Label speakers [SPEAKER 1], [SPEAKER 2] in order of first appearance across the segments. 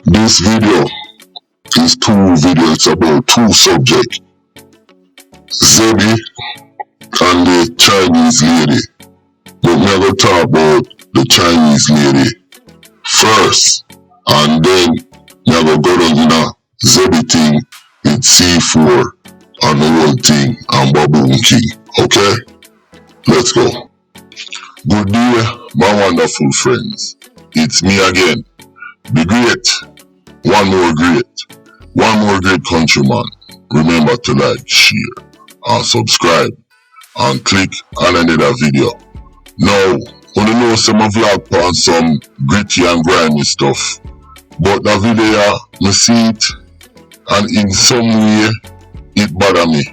[SPEAKER 1] This video is two videos about two subjects. Zebby and the Chinese lady. But we're going to talk about the Chinese lady first. And then we're going to go down in a Zebby thing with C4 and the whole thing and Baboon King. Okay? Let's go. Good day, my wonderful friends. It's me again. The great. One more great countryman. Remember to like, share, and subscribe, and click on another video. Now, I know some of you vlog on some gritty and grimy stuff, but the video, I see it, and in some way, it bother me.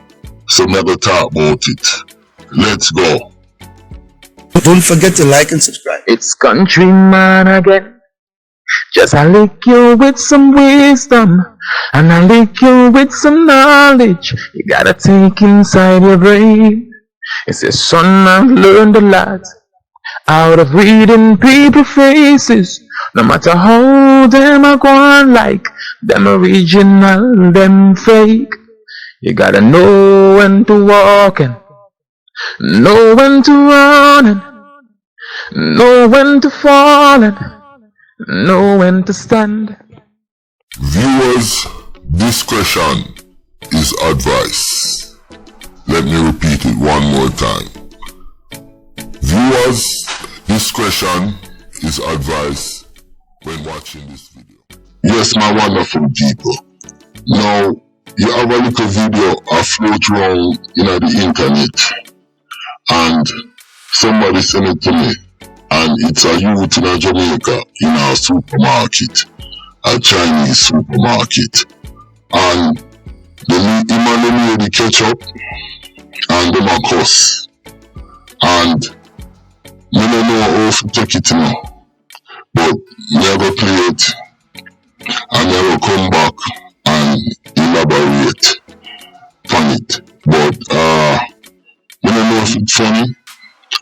[SPEAKER 1] So I'm gonna talk about it. Let's go.
[SPEAKER 2] Don't forget to like and subscribe.
[SPEAKER 3] It's countryman again. Just I lick you with some wisdom, and I lick you with some knowledge. You gotta take inside your brain. It says, son, I've learned a lot out of reading people's faces. No matter how them are going, like them original, them fake. You gotta know when to walk and know when to run and know when to fall and know when to stand.
[SPEAKER 1] Viewers' discretion is advice. Let me repeat it one more time. Viewers' discretion is advice when watching this video. Yes, my wonderful people. Now, you have a little video afloat around in the internet, and somebody sent it to me. And it's a youth in Jamaica in a supermarket, a Chinese supermarket. And him and the lady catch up and them a cuss. And I don't know how to take it now. But me go play it and me go come back and elaborate on it. But I don't know if it's funny.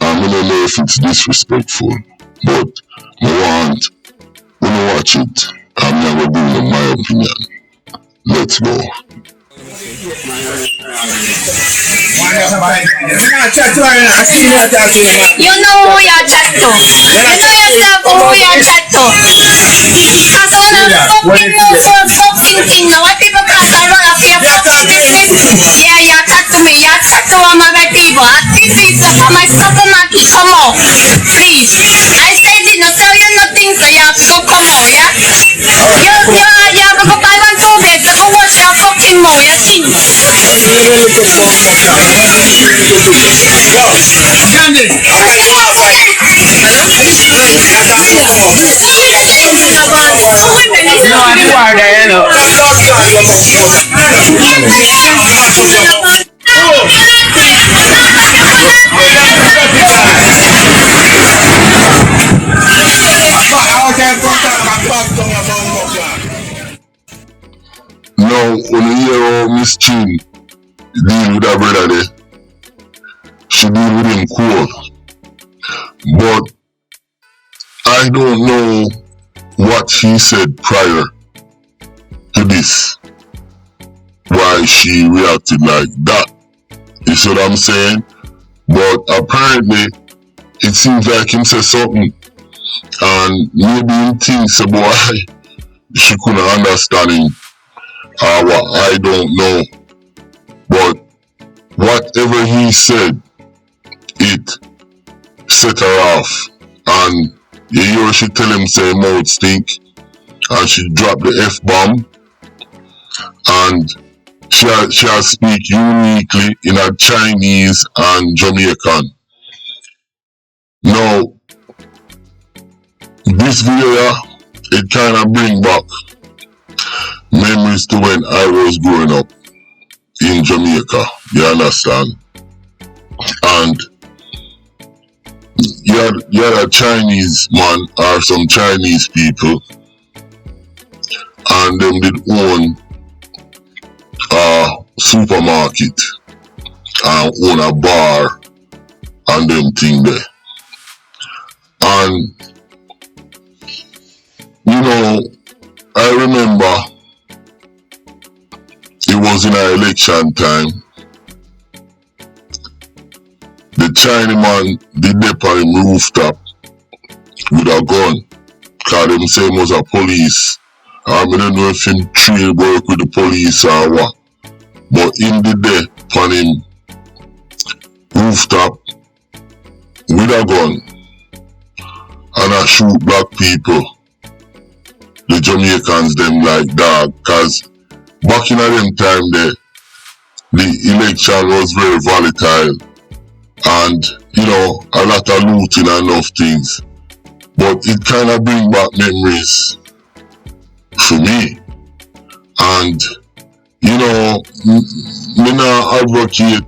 [SPEAKER 1] I don't know if it's disrespectful, but I want when I watch it, I'm never giving my opinion. Let's go.
[SPEAKER 4] You know who you're chat to. You know yourself who you're chat to. Cause when I'm fucking no for fucking thing now, why people pass around up your fucking business? Yeah, you chat to me. You chat to all my people. This is for my supplement to come out. Please. I said it, no tell you nothing, so you have to come out, yeah? You have to go buy one two beds, so go wash your fucking mouth, you think?
[SPEAKER 1] Now, when you hear how Miss Chin deal with her brother there, she deal with him cool. But I don't know what she said prior to this, why she reacted like that. You see what I'm saying? But apparently, it seems like him said something, and maybe he thinks about she couldn't understand him, or what, I don't know. But whatever he said, it set her off, and you hear she tell him say mouth stink, and she dropped the F-bomb, and she has speak uniquely in a Chinese and Jamaican. Now, this video, it kind of bring back memories to when I was growing up in Jamaica, you understand? And you had a Chinese man or some Chinese people, and them did own a supermarket and own a bar and them thing there. And you know, I remember it was in our election time. The Chinaman did dip on him rooftop with a gun. Cause them say he was a police. I don't know if him train work with the police or what. But him did there on him rooftop with a gun. And I shoot black people. The Jamaicans them like dog. Cause back in them time there, the election was very volatile. And, you know, a lot of looting and enough things. But it kind of bring back memories for me. And, you know, me not advocate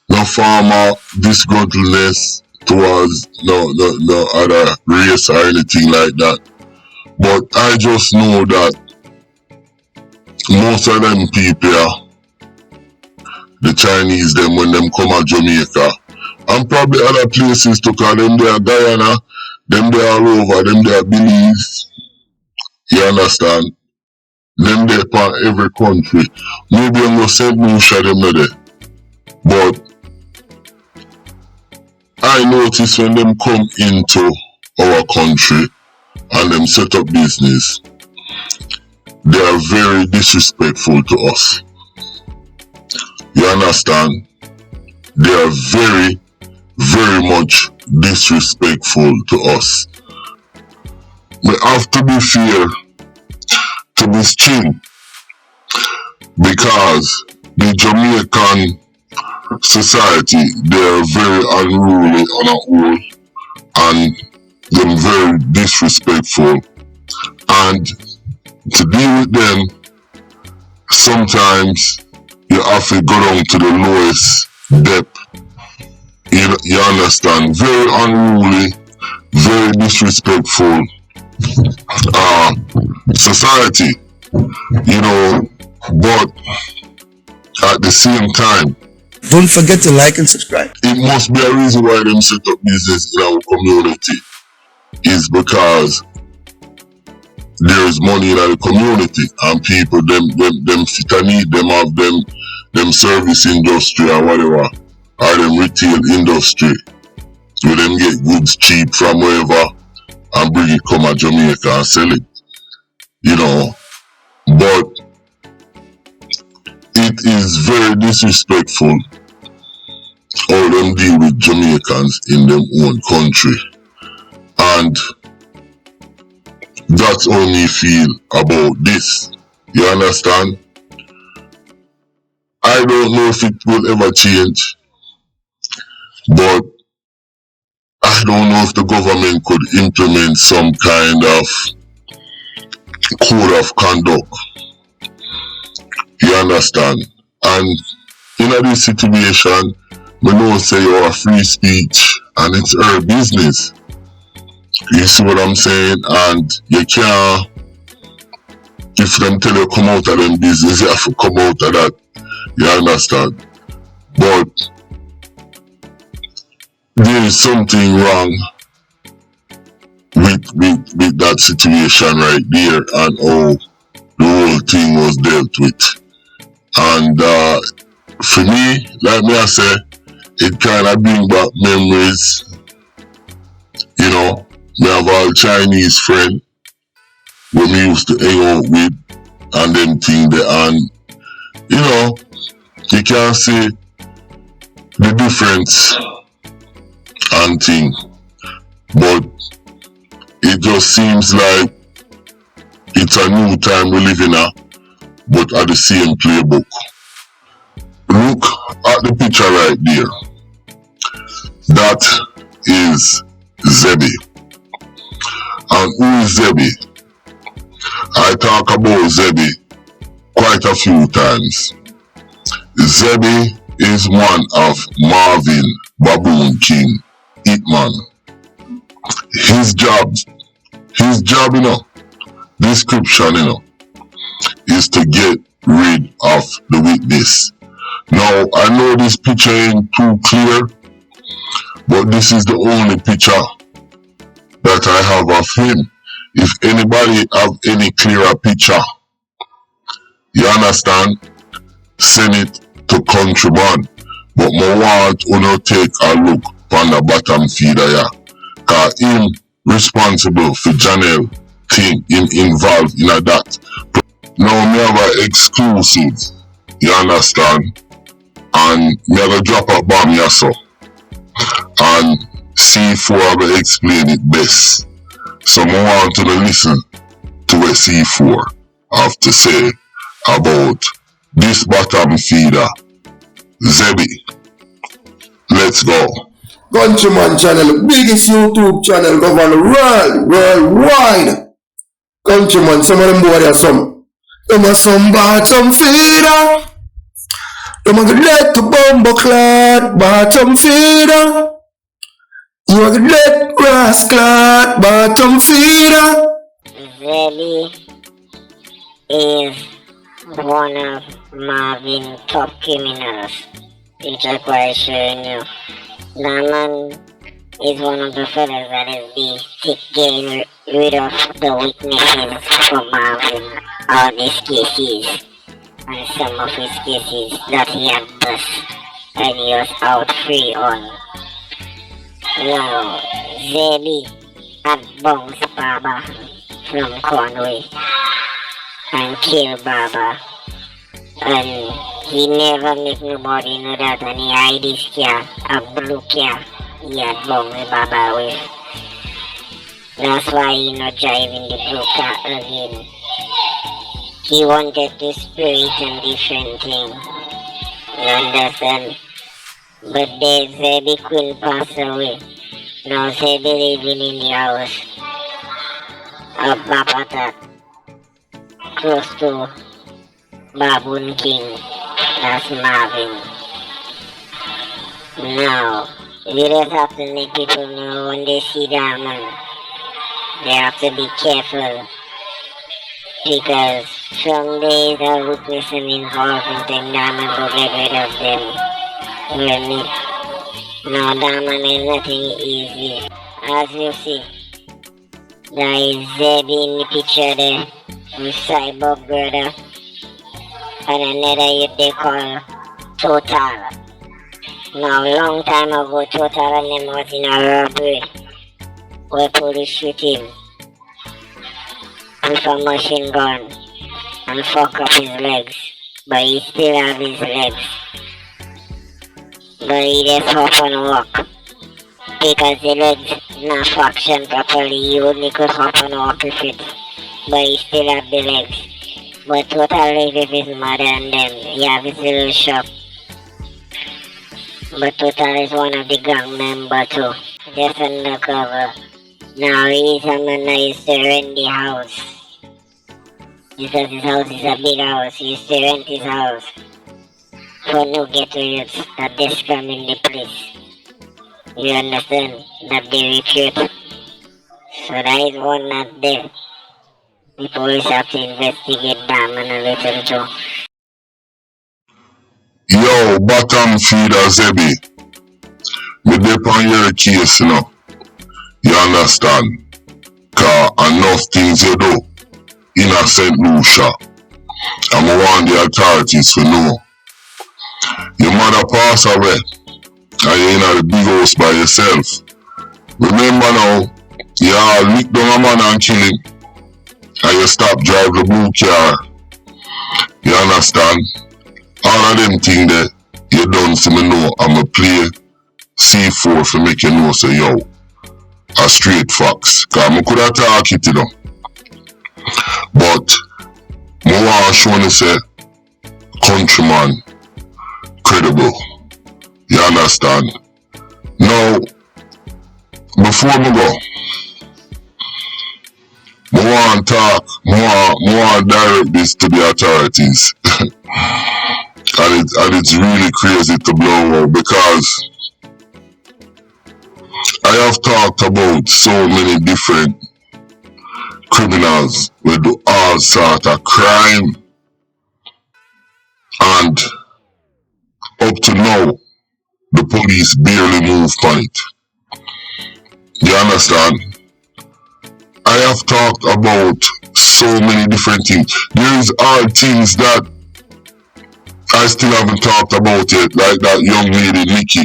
[SPEAKER 1] no farmer disgruntledness towards no other race or anything like that. But I just know that most of them people, the Chinese, them when them come to Jamaica, and probably other places to call them there Guyana, them there all over, them there Belize, you understand? Them there for every country. Maybe I'm going to say no shot them there. But I notice when them come into our country and them set up business, they are very disrespectful to us. You understand? They are very, very much disrespectful to us. We have to be fair to this string because the Jamaican society, they are very unruly on a whole and they're very disrespectful, and to deal with them sometimes you have to go down to the lowest depth. You understand? Very unruly, very disrespectful society, you know, but at the same time,
[SPEAKER 2] Don't forget to like and subscribe.
[SPEAKER 1] it must be a reason why them set up business in our community is because there is money in the community and people them fit a need, them have them service industry or whatever, or them retail industry where them get goods cheap from wherever and bring it come to Jamaica and sell it, you know. But it is very disrespectful how them deal with Jamaicans in their own country, and that's how me feel about this. You understand? I don't know if it will ever change, but I don't know if the government could implement some kind of code of conduct. You understand? And in this situation, we know say you are free speech and it's her business. You see what I'm saying? And you can't, if them tell you come out of them business, you have to come out of that. You understand? But there is something wrong with that situation right there and how the whole thing was dealt with. And for me, like me I say, it kind of bring back memories. You know, me have all Chinese friends who me used to hang out with and them thing there, and you know, you can see the difference and thing, but it just seems like it's a new time we live in, but at the same playbook. Look at the picture right there. That is Zebby. And who is Zebby? I talk about Zebby quite a few times. Zebby is one of Marvin Baboon King Hitman. His job, you know, description, you know, is to get rid of the witness. Now, I know this picture ain't too clear, but this is the only picture that I have of him. If anybody have any clearer picture, you understand, send it to countryman. But I want to take a look on the bottom feeder here. Cause him responsible for SCHANNEL thing, him involved in that. Now me have an exclusive, you understand? And me have to drop a bomb here so. And C4 I will explain it best. So I want to listen to what C4 have to say about this bottom feeder. Zebby, let's go.
[SPEAKER 2] Countryman channel, biggest YouTube channel governed worldwide. Countryman, some of them boy are some. Them are some bottom feeder. Them are let to bumbo clad bottom feeder. You are let grass clad bottom feeder.
[SPEAKER 5] Zebby is one of Marvin's top criminals, which I quite showing you. That man is one of the fellas that is the sick getting rid of the witnesses for Marvin, all these cases, and some of his cases that he had bust and he was out free on. Now, Zebby had bounced Baba from Conway and killed Baba, and he never make nobody know that, and he hide his car, a blue car he had bounced Baba with. That's why he not driving the blue car again. He wanted to spirit and different thing, you understand? But then Zebby couldn't pass away. Now Zebby living in the house of Babatat, close to Baboon King, that's Marvin. Now, we just have to make people know when they see that man, they have to be careful. Because some days are witness and involved in things that man go get rid of them. Now that man is nothing easy. As you see, there is Zebby in the picture there, with Cyborg brother, and another youth they call Total. Now long time ago, Total and them was in a robbery, where police shoot him with a machine gun and fuck up his legs, but he still have his legs. But he just hop and walk, because the legs not function properly. He only could hop and walk with it, but he still have the legs. But Total live with his mother and them. He have his little shop. But Total is one of the gang members too, just undercover. Now he's a man that used to rent the house, because his house is a big house. He used to rent his house for no ghetto youths that they scam in the place. You understand? That they recruit. So that is one not there. The police have to investigate that man a little too.
[SPEAKER 1] Yo, bottom feeder Zebby, me dip on your case now. You understand? Cause enough things you do in a St. Lucia, and I want the authorities to know. Your mother passed away, and you're in a big house by yourself. Remember now, you all lick down a man and kill him, and you stop drive the blue car. You understand? All of them things that you done for me know, I'ma play C4 for make you know, say yo, a straight fox. Cause I could have talk it, you know. But I want to show you say, countryman, credible. You understand? Now, before me go, I want to talk, I want to direct this to the authorities. and it's really crazy to blow out, because I have talked about so many different criminals who do all sort of crime, and up to now, the police barely move on it. You understand? I I have talked about so many different things. There's all things that I still haven't talked about yet, like that young lady Nikki.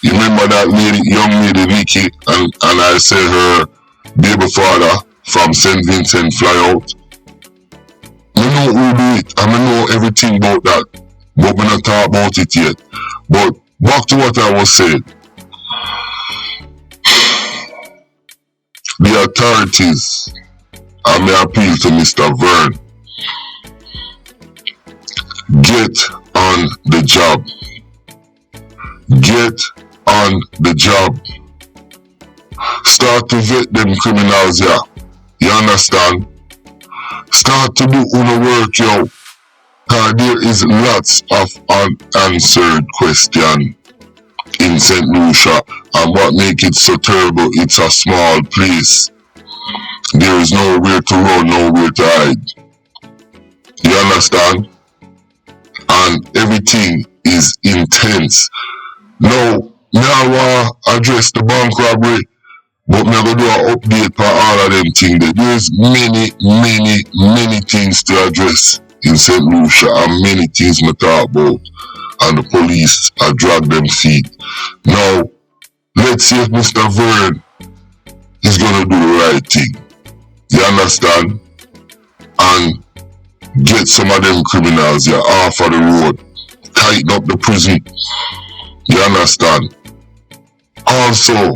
[SPEAKER 1] You remember that young lady Nikki, and I said her baby father from St. Vincent fly out. I know who do it, and I know everything about that, but we not talk about it yet. But back to what I was saying. The authorities, I may appeal to Mr. Vern, get on the job. Get on the job. Start to vet them criminals, yeah. You understand? Start to do uno work, yo. Cause there is lots of unanswered questions in St. Lucia, and what makes it so terrible, it's a small place. There is nowhere to run, nowhere to hide. You understand? And everything is intense. Now, I want to address the bank robbery, but I'm going to do an update for all of them things. There's many things to address in St. Lucia, and many things I talk about, and the police are drag them feet. Now, let's see if Mr. Vern is going to do the right thing. You understand? And get some of them criminals off of the road. Tighten up the prison. You understand? Also,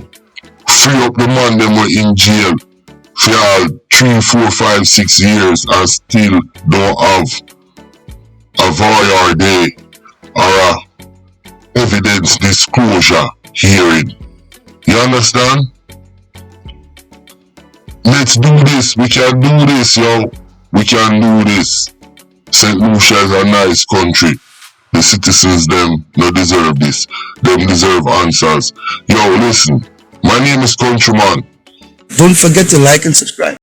[SPEAKER 1] free up the man them were in jail for all 3, 4, 5, 6 years and still don't have a voir day or a evidence disclosure hearing. You understand? Let's do this. We can do this, yo. We can do this. St. Lucia is a nice country. The citizens them no deserve this. Them deserve answers. Yo, listen. My name is Countryman.
[SPEAKER 2] Don't forget to like and subscribe.